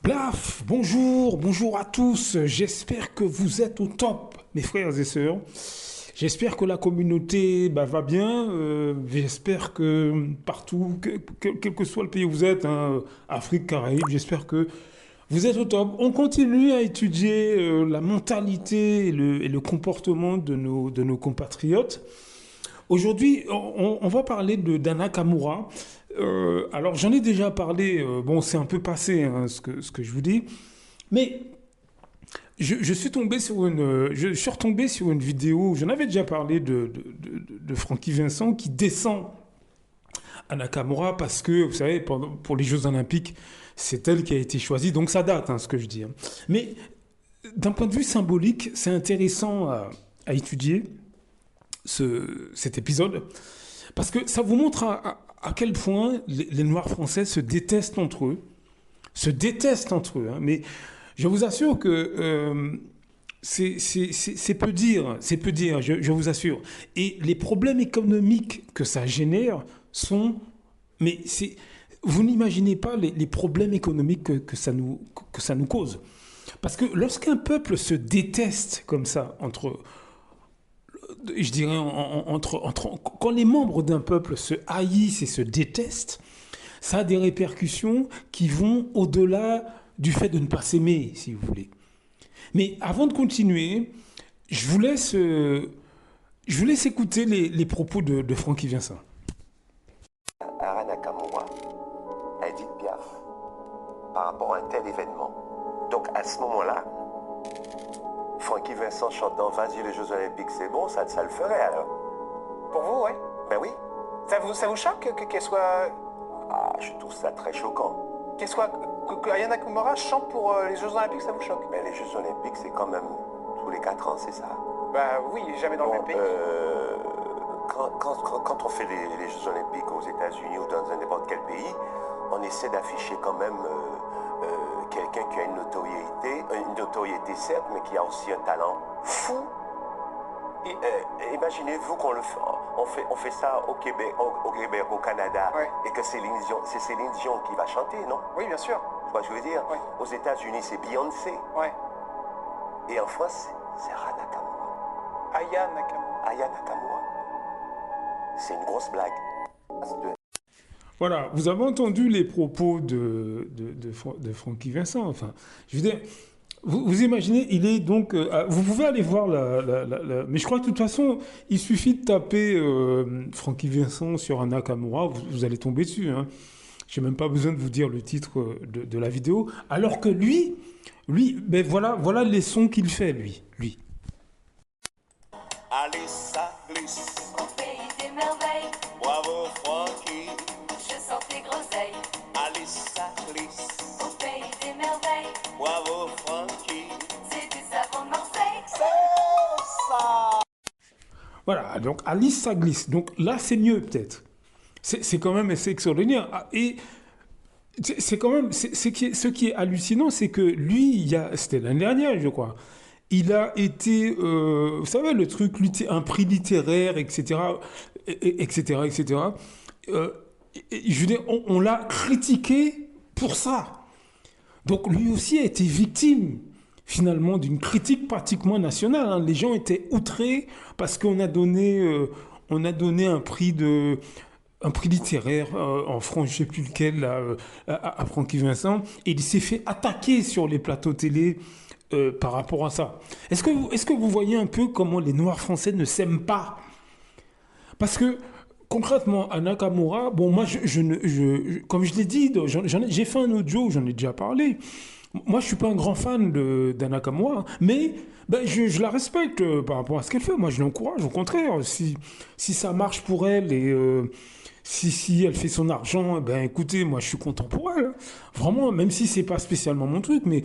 Blaf, bonjour à tous. J'espère que vous êtes au top, mes frères et sœurs. J'espère que la communauté va bien. J'espère que partout, quel que soit le pays où vous êtes, hein, Afrique, Caraïbes, j'espère que vous êtes au top. On continue à étudier la mentalité et le comportement de nos compatriotes. Aujourd'hui, on va parler d'Anna Kamura. Alors, j'en ai déjà parlé, bon, c'est un peu passé hein, ce que je vous dis, mais je suis tombé sur je suis retombé sur une vidéo, j'en avais déjà parlé de Francky Vincent qui descend à Nakamura parce que, vous savez, pour les Jeux Olympiques, c'est elle qui a été choisie, donc ça date, hein, ce que je dis, hein. Mais d'un point de vue symbolique, c'est intéressant à étudier cet épisode parce que ça vous montre à quel point les Noirs français se détestent entre eux, hein. Mais je vous assure que c'est peu dire, je vous assure. Et les problèmes économiques que ça génère sont, mais c'est, vous n'imaginez pas les problèmes économiques que ça nous cause. Parce que lorsqu'un peuple se déteste comme ça je dirais, quand les membres d'un peuple se haïssent et se détestent, ça a des répercussions qui vont au-delà du fait de ne pas s'aimer, si vous voulez. Mais avant de continuer, je vous laisse, écouter les propos de Francky Vincent. Ara Nakamura, Edith Piaf, par rapport à un tel événement. Donc à ce moment-là, Francky Vincent chantant Vas-y les Jeux Olympiques, c'est bon, ça le ferait alors. Pour vous, ouais. Ben oui. Ça vous choque qu'elle soit, Ah, je trouve ça très choquant. que Aya Nakamura chante pour les Jeux Olympiques, ça vous choque? Mais les Jeux Olympiques, c'est quand même tous les 4 ans, c'est ça. Bah oui, jamais dans le même pays. Quand on fait les Jeux Olympiques aux États-Unis ou dans n'importe quel pays, on essaie d'afficher quand même quelqu'un qui a une notoriété certes, mais qui a aussi un talent fou. Et, imaginez-vous on fait ça au Québec, au Canada, Ouais. et que c'est Céline Dion qui va chanter, non? Oui, bien sûr. Tu vois ce que je veux dire? Ouais. Aux États-Unis, c'est Beyoncé. Ouais. Et en France, c'est Ara Nakamura. Aya Nakamura. Aya Nakamura. C'est une grosse blague. Voilà, vous avez entendu les propos de Francky Vincent. Enfin, je veux dire, vous imaginez, il est donc. Vous pouvez aller voir mais je crois que de toute façon, il suffit de taper Francky Vincent sur Anna Kamura, vous allez tomber dessus, hein. Je n'ai même pas besoin de vous dire le titre de la vidéo. Alors que ben voilà les sons qu'il fait, lui. Allez, ça glisse. Au pays des merveilles, Bravo, Francky. je sens tes groseilles. Allez, ça glisse. Au pays des merveilles, Bravo, Francky. c'est du savon de Marseille. C'est ça. Voilà, donc Alice, ça glisse. Donc là, c'est mieux peut-être. C'est quand même assez extraordinaire. Et c'est quand même. Ce qui est hallucinant, c'est que lui, c'était l'année dernière, je crois. Il a été, vous savez, le truc, un prix littéraire, etc., etc., etc. Je veux dire, on l'a critiqué pour ça. Donc lui aussi a été victime, finalement, d'une critique pratiquement nationale, hein. Les gens étaient outrés parce qu'on a donné un prix littéraire en France, je ne sais plus lequel, là, à Francky Vincent, et il s'est fait attaquer sur les plateaux télé par rapport à ça. Est-ce que vous voyez un peu comment les Noirs français ne s'aiment pas? Parce que concrètement, à Nakamura, bon, moi, comme je l'ai dit, j'ai fait un audio, j'en ai déjà parlé. Moi, je suis pas un grand fan d'Anakamura, hein, mais ben, je la respecte par rapport à ce qu'elle fait. Moi, je l'encourage, au contraire. Si ça marche pour elle et si elle fait son argent, ben écoutez, moi, je suis content pour elle, hein. Vraiment, même si c'est pas spécialement mon truc, mais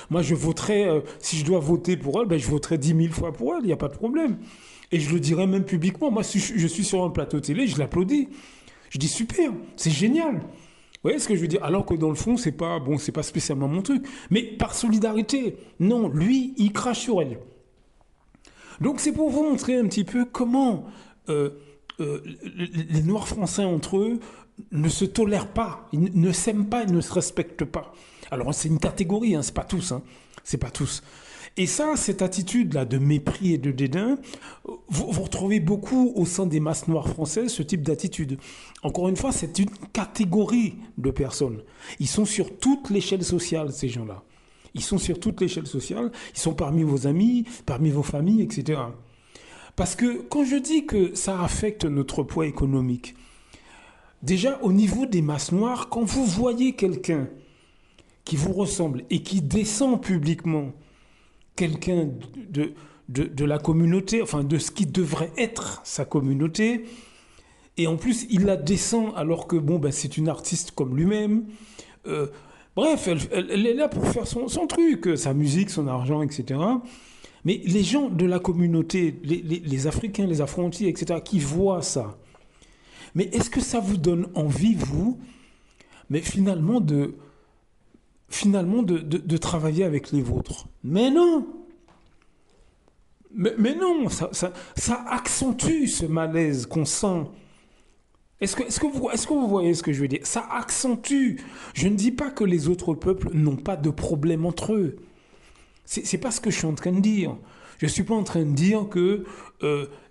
moi, je voterai, si je dois voter pour elle, ben, je voterai 10 000 fois pour elle, il n'y a pas de problème. Et je le dirais même publiquement. Moi, si je suis sur un plateau télé, je l'applaudis. Je dis super, c'est génial. Vous voyez ce que je veux dire? Alors que dans le fond, c'est pas spécialement mon truc. Mais par solidarité, non, lui, il crache sur elle. Donc c'est pour vous montrer un petit peu comment les Noirs français entre eux ne se tolèrent pas, ils ne s'aiment pas, ils ne se respectent pas. Alors c'est une catégorie, hein, c'est pas tous, hein, c'est pas tous. Et ça, cette attitude-là de mépris et de dédain, vous retrouvez beaucoup au sein des masses noires françaises ce type d'attitude. Encore une fois, c'est une catégorie de personnes. Ils sont sur toute l'échelle sociale, ces gens-là. Ils sont sur toute l'échelle sociale, ils sont parmi vos amis, parmi vos familles, etc. Parce que quand je dis que ça affecte notre poids économique, déjà au niveau des masses noires, quand vous voyez quelqu'un qui vous ressemble et qui descend publiquement, quelqu'un de la communauté, enfin de ce qui devrait être sa communauté, et en plus il la descend alors que bon, ben, c'est une artiste comme lui-même. Bref, elle est là pour faire son truc, sa musique, son argent, etc. Mais les gens de la communauté, les Africains, les Afro-Antillais, etc., qui voient ça, mais est-ce que ça vous donne envie, vous, mais finalement de travailler avec les vôtres? Mais non! Mais non, ça accentue ce malaise qu'on sent. Est-ce que vous voyez ce que je veux dire? Ça accentue. Je ne dis pas que les autres peuples n'ont pas de problème entre eux. C'est pas ce que je suis en train de dire. Je ne suis pas en train de dire que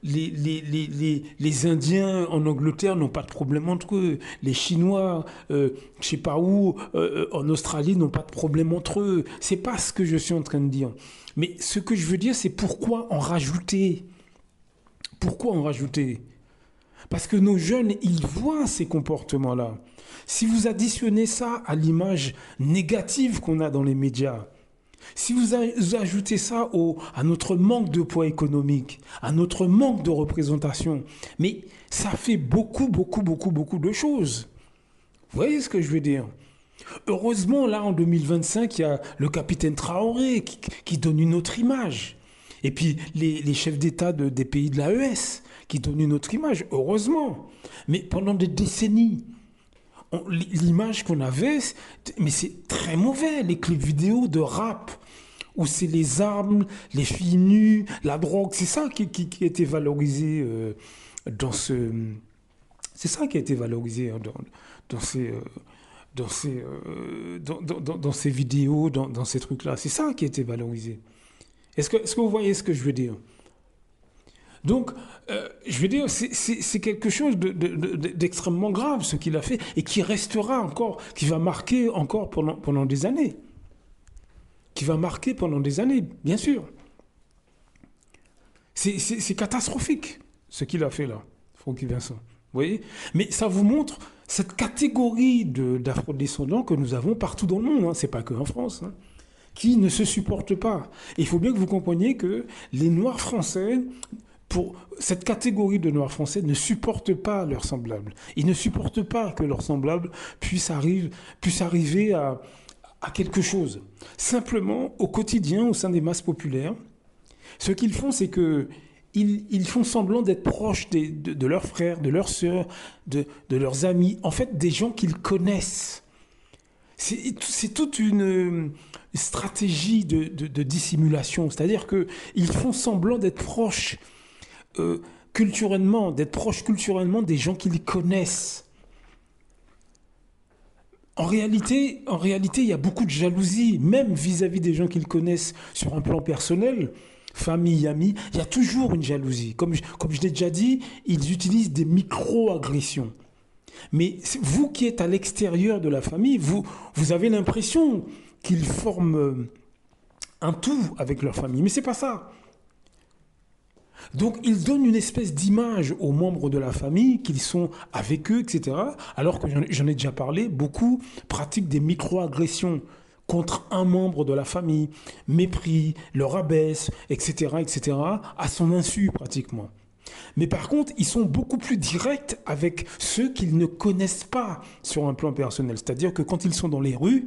les Indiens en Angleterre n'ont pas de problème entre eux. Les Chinois, je ne sais pas où, en Australie, n'ont pas de problème entre eux. C'est pas ce que je suis en train de dire. Mais ce que je veux dire, c'est pourquoi en rajouter? Pourquoi en rajouter? Parce que nos jeunes, ils voient ces comportements-là. Si vous additionnez ça à l'image négative qu'on a dans les médias, si vous ajoutez ça à notre manque de poids économique, à notre manque de représentation, mais ça fait beaucoup de choses. Vous voyez ce que je veux dire? Heureusement, là, en 2025, il y a le capitaine Traoré qui donne une autre image. Et puis, les chefs d'État des pays de l'AES qui donnent une autre image, heureusement. Mais pendant des décennies, l'image qu'on avait, mais c'est très mauvais, les clips vidéo de rap, où c'est les armes, les filles nues, la drogue, c'est ça qui a été valorisé dans ce... C'est ça qui a été valorisé dans ces vidéos, dans ces trucs-là. C'est ça qui a été valorisé. Est-ce que vous voyez ce que je veux dire? Donc, je veux dire, c'est quelque chose d'extrêmement grave, ce qu'il a fait, et qui restera encore, qui va marquer encore pendant des années. Qui va marquer pendant des années, bien sûr. C'est catastrophique, ce qu'il a fait là, Francky Vincent. Vous voyez? Mais ça vous montre cette catégorie d'afrodescendants que nous avons partout dans le monde, hein. C'est pas que en France, hein, qui ne se supportent pas. Et il faut bien que vous compreniez que les Noirs français... Pour cette catégorie de Noirs français ne supportent pas leurs semblables. Ils ne supportent pas que leurs semblables puissent arriver à quelque chose. Simplement, au quotidien, au sein des masses populaires, ce qu'ils font, c'est qu'ils font semblant d'être proches de leurs frères, de leurs sœurs, de leurs amis, en fait, des gens qu'ils connaissent. C'est toute une stratégie de dissimulation. C'est-à-dire qu'ils font semblant d'être proches culturellement, d'être proche culturellement des gens qu'ils connaissent. En réalité, il y a beaucoup de jalousie, même vis-à-vis des gens qu'ils connaissent sur un plan personnel, famille, amis, il y a toujours une jalousie. Comme je l'ai déjà dit, ils utilisent des micro-agressions. Mais vous qui êtes à l'extérieur de la famille, vous avez l'impression qu'ils forment un tout avec leur famille. Mais c'est pas ça. Donc, ils donnent une espèce d'image aux membres de la famille qu'ils sont avec eux, etc. Alors que j'en ai déjà parlé, beaucoup pratiquent des micro-agressions contre un membre de la famille, mépris, le rabaisse, etc., à son insu pratiquement. Mais par contre, ils sont beaucoup plus directs avec ceux qu'ils ne connaissent pas sur un plan personnel. C'est-à-dire que quand ils sont dans les rues,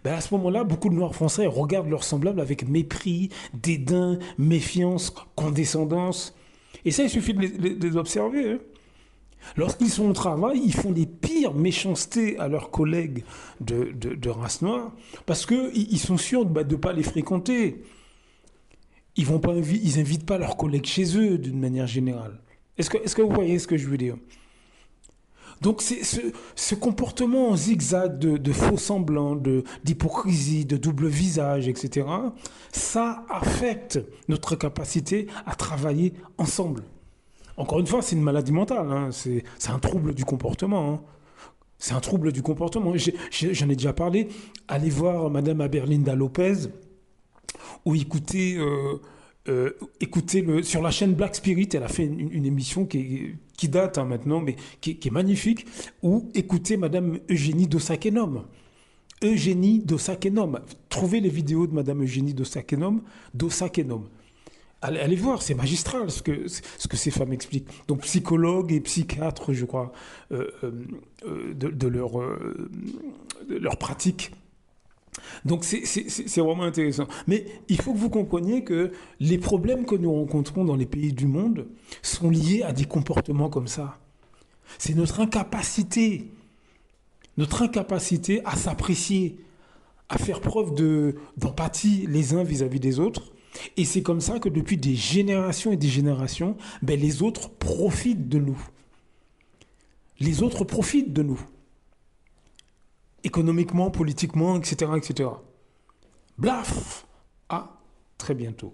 à ce moment-là, beaucoup de Noirs français regardent leurs semblables avec mépris, dédain, méfiance, condescendance. Et ça, il suffit de les observer. Hein. Lorsqu'ils sont au travail, ils font les pires méchancetés à leurs collègues de race noire parce qu'ils sont sûrs de ne pas les fréquenter. Ils n'invitent pas leurs collègues chez eux d'une manière générale. Est-ce que vous voyez ce que je veux dire? Donc c'est ce comportement en zigzag de faux semblants, d'hypocrisie, de double visage, etc., ça affecte notre capacité à travailler ensemble. Encore une fois, c'est une maladie mentale, hein, c'est un trouble du comportement. Hein. C'est un trouble du comportement. J'en ai déjà parlé. Allez voir Madame Aberlinda Lopez ou écoutez sur la chaîne Black Spirit, elle a fait une émission qui date hein, maintenant, mais qui est magnifique, ou écoutez Madame Eugénie Dossakenom. Eugénie Dossakenom. Trouvez les vidéos de Madame Eugénie Dossakenom. Allez voir, c'est magistral ce que ces femmes expliquent. Donc psychologues et psychiatres, je crois, de leur pratique. Donc c'est vraiment intéressant. Mais il faut que vous compreniez que les problèmes que nous rencontrons dans les pays du monde sont liés à des comportements comme ça. C'est notre incapacité à s'apprécier, à faire preuve d'empathie les uns vis-à-vis des autres. Et c'est comme ça que depuis des générations et des générations, les autres profitent de nous. Les autres profitent de nous. Économiquement, politiquement, etc., etc. Blaf! À très bientôt.